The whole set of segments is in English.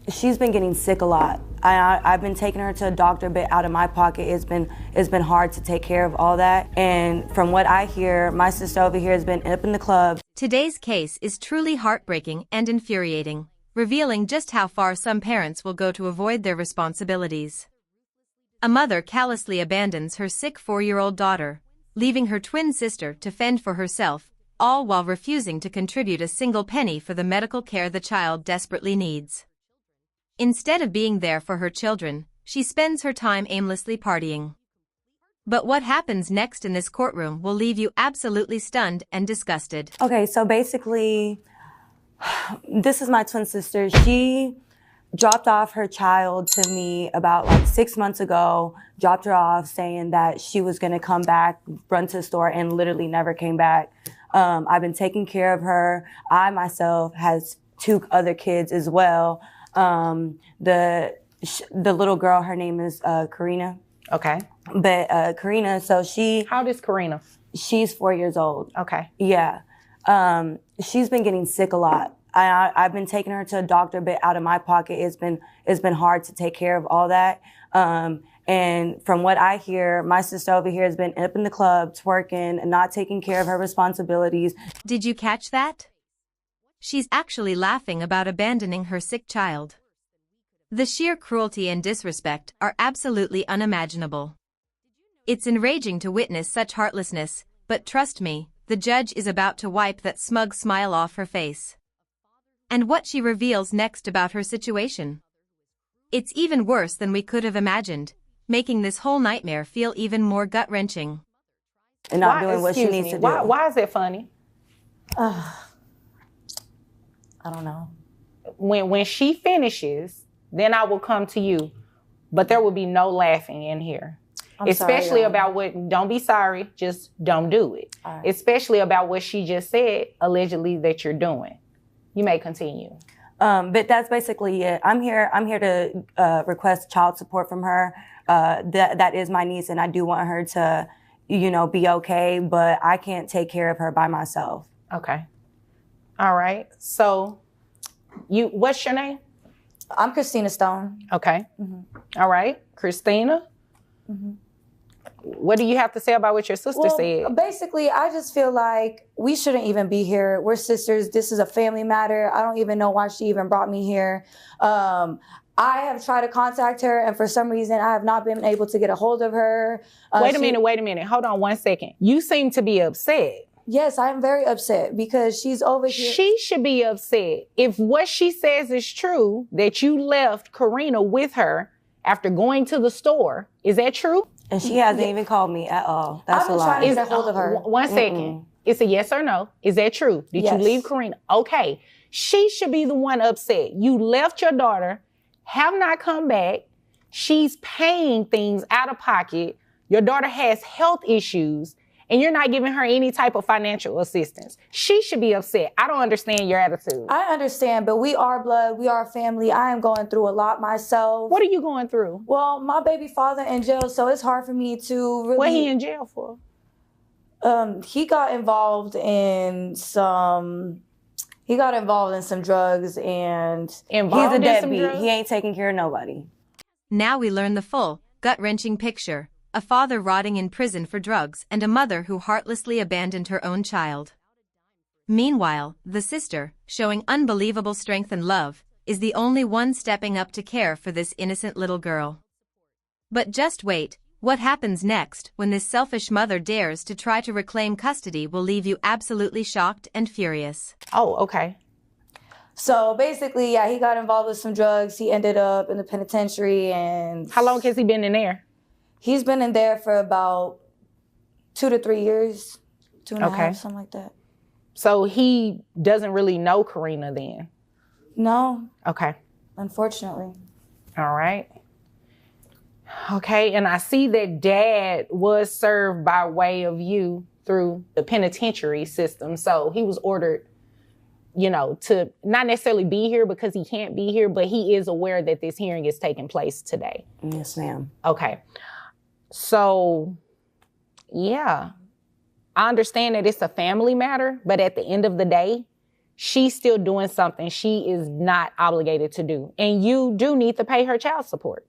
She's been getting sick a lot. I've been taking her to a doctor, but out of my pocket, it's been hard to take care of all that. And from what I hear, my sister over here has been up in the club. Today's case is truly heartbreaking and infuriating, revealing just how far some parents will go to avoid their responsibilities. A mother callously abandons her sick 4-year-old daughter, leaving her twin sister to fend for herself, all while refusing to contribute a single penny for the medical care the child desperately needs. Instead of being there for her children, she spends her time aimlessly partying. But what happens next in this courtroom will leave you absolutely stunned and disgusted. Okay, so basically, this is my twin sister. She dropped off her child to me about 6 months ago, dropped her off saying that she was going to come back, run to the store, and literally never came back. I've been taking care of her. I myself has 2 other kids as well. The little girl, her name is Karina. Okay. But Karina, so How old is Karina? she's 4 years old. Okay. Yeah. She's been getting sick a lot. I've been taking her to a doctor, but out of my pocket, it's been hard to take care of all that. And from what I hear, my sister over here has been up in the club, twerking, and not taking care of her responsibilities. Did you catch that? She's actually laughing about abandoning her sick child. The sheer cruelty and disrespect are absolutely unimaginable. It's enraging to witness such heartlessness, but trust me, the judge is about to wipe that smug smile off her face. And what she reveals next about her situation. It's even worse than we could have imagined, making this whole nightmare feel even more gut-wrenching. And not doing what she needs to do. Why is it funny? I don't know. When she finishes, then I will come to you. But there will be no laughing in here. Especially about what, don't be sorry, just don't do it. Right. Especially about what she just said, allegedly, that you're doing. You may continue. But that's basically it. I'm here to request child support from her. That is my niece, and I do want her to, be okay, but I can't take care of her by myself. Okay. All right. So, what's your name? I'm Christina Stone. Okay. Mm-hmm. All right. Christina? Mm-hmm. What do you have to say about what your sister said? Basically, I just feel like we shouldn't even be here. We're sisters. This is a family matter. I don't even know why she even brought me here. I have tried to contact her, and for some reason, I have not been able to get a hold of her. Wait a minute. Hold on 1 second. You seem to be upset. Yes, I am very upset because she's over here. She should be upset. If what she says is true, that you left Karina with her after going to the store, is that true? And she hasn't even called me at all. That's a lie. I've been trying to get a hold of her. 1 second. It's a yes or no. Is that true? Did you leave Karina? Okay. She should be the one upset. You left your daughter, have not come back. She's paying things out of pocket. Your daughter has health issues, and you're not giving her any type of financial assistance. She should be upset. I don't understand your attitude. I understand, but we are blood. We are family. I am going through a lot myself. What are you going through? Well, my baby father in jail, so it's hard for me to really... What he in jail for? He got involved in some drugs, and he's a deadbeat. He ain't taking care of nobody. Now we learn the full, gut-wrenching picture. A father rotting in prison for drugs and a mother who heartlessly abandoned her own child. Meanwhile, the sister, showing unbelievable strength and love, is the only one stepping up to care for this innocent little girl. But just wait, what happens next when this selfish mother dares to try to reclaim custody will leave you absolutely shocked and furious. Oh, okay. So basically, he got involved with some drugs. He ended up in the penitentiary, and... How long has he been in there? He's been in there for about 2 to 3 years, 2.5, something like that. So he doesn't really know Karina then? No. Okay. Unfortunately. All right. Okay, and I see that Dad was served by way of you through the penitentiary system. So he was ordered, to not necessarily be here because he can't be here, but he is aware that this hearing is taking place today. Yes, ma'am. Okay. So, yeah, I understand that it's a family matter, but at the end of the day, she's still doing something she is not obligated to do. And you do need to pay her child support.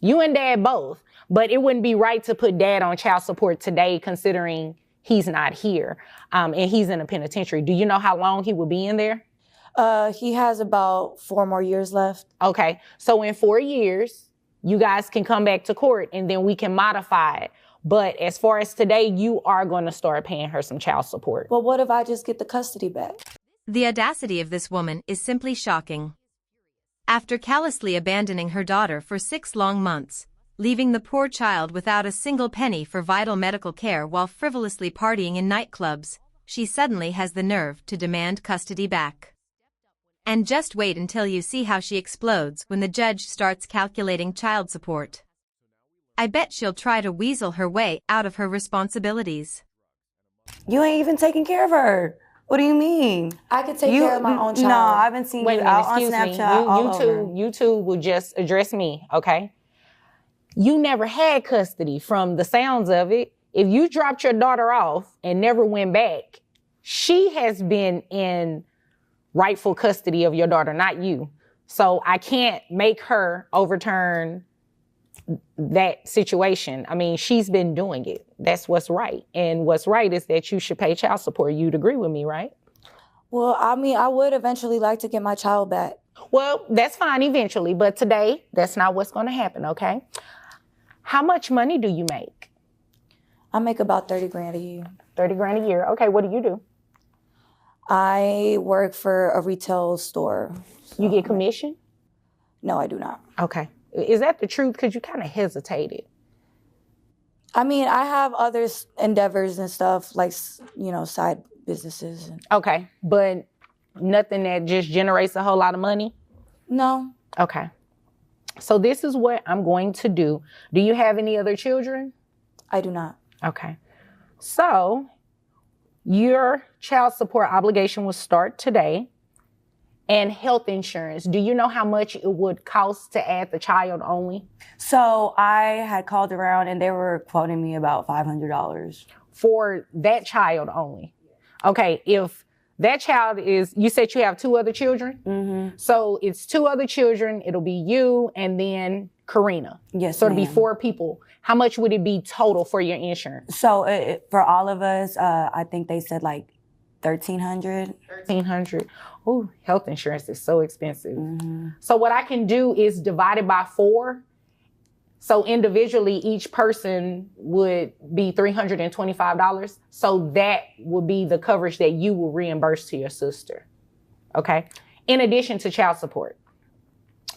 You and dad both. But it wouldn't be right to put dad on child support today considering he's not here and he's in a penitentiary. Do you know how long he will be in there? He has about 4 more years left. Okay. So in 4 years, you guys can come back to court and then we can modify it. But as far as today, you are going to start paying her some child support. Well, what if I just get the custody back? The audacity of this woman is simply shocking. After callously abandoning her daughter for 6 long months, leaving the poor child without a single penny for vital medical care while frivolously partying in nightclubs, she suddenly has the nerve to demand custody back. And just wait until you see how she explodes when the judge starts calculating child support. I bet she'll try to weasel her way out of her responsibilities. You ain't even taking care of her. What do you mean? I could take care of my own child. No, I've been seeing Wait you a minute, out on excuse me. Snapchat. You two will just address me, okay? You never had custody from the sounds of it. If you dropped your daughter off and never went back, she has been in rightful custody of your daughter, not you. So I can't make her overturn that situation. I mean, she's been doing it. That's what's right. And what's right is that you should pay child support. You'd agree with me, right? Well, I mean, I would eventually like to get my child back. Well, that's fine eventually, but today, that's not what's going to happen, okay? How much money do you make? I make about 30 grand a year. 30 grand a year. Okay, what do you do? I work for a retail store. You get commission? No, I do not. Okay. Is that the truth? Because you kind of hesitated. I mean, I have other endeavors and stuff, like, you know, side businesses. Okay, but nothing that just generates a whole lot of money? No. Okay. So this is what I'm going to do. Do you have any other children? I do not. Okay. So your child support obligation will start today. And health insurance. Do you know how much it would cost to add the child only? So I had called around and they were quoting me about $500. For that child only? Okay, if that child is, you said you have 2 other children? Mm-hmm. So it's 2 other children, it'll be you and then Karina. Yes, So it'll be ma'am. 4 people. How much would it be total for your insurance? So for all of us, I think they said like $1,300. $1,300. Oh, health insurance is so expensive. Mm-hmm. So what I can do is divide it by 4. So individually, each person would be $325. So that would be the coverage that you will reimburse to your sister. Okay. In addition to child support.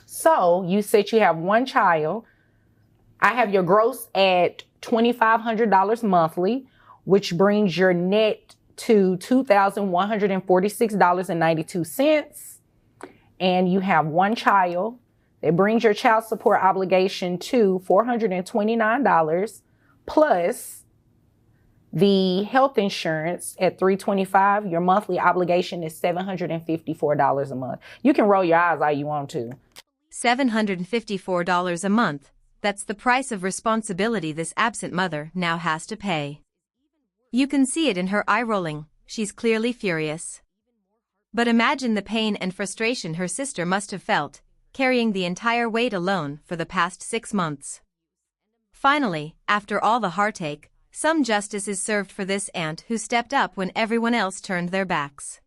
So you said you have 1 child. I have your gross at $2,500 monthly, which brings your net to $2,146.92. And you have 1 child. That brings your child support obligation to $429 plus the health insurance at $325. Your monthly obligation is $754 a month. You can roll your eyes all you want to. $754 a month. That's the price of responsibility this absent mother now has to pay. You can see it in her eye rolling. She's clearly furious. But imagine the pain and frustration her sister must have felt, carrying the entire weight alone for the past 6 months. Finally, after all the heartache, some justice is served for this aunt who stepped up when everyone else turned their backs.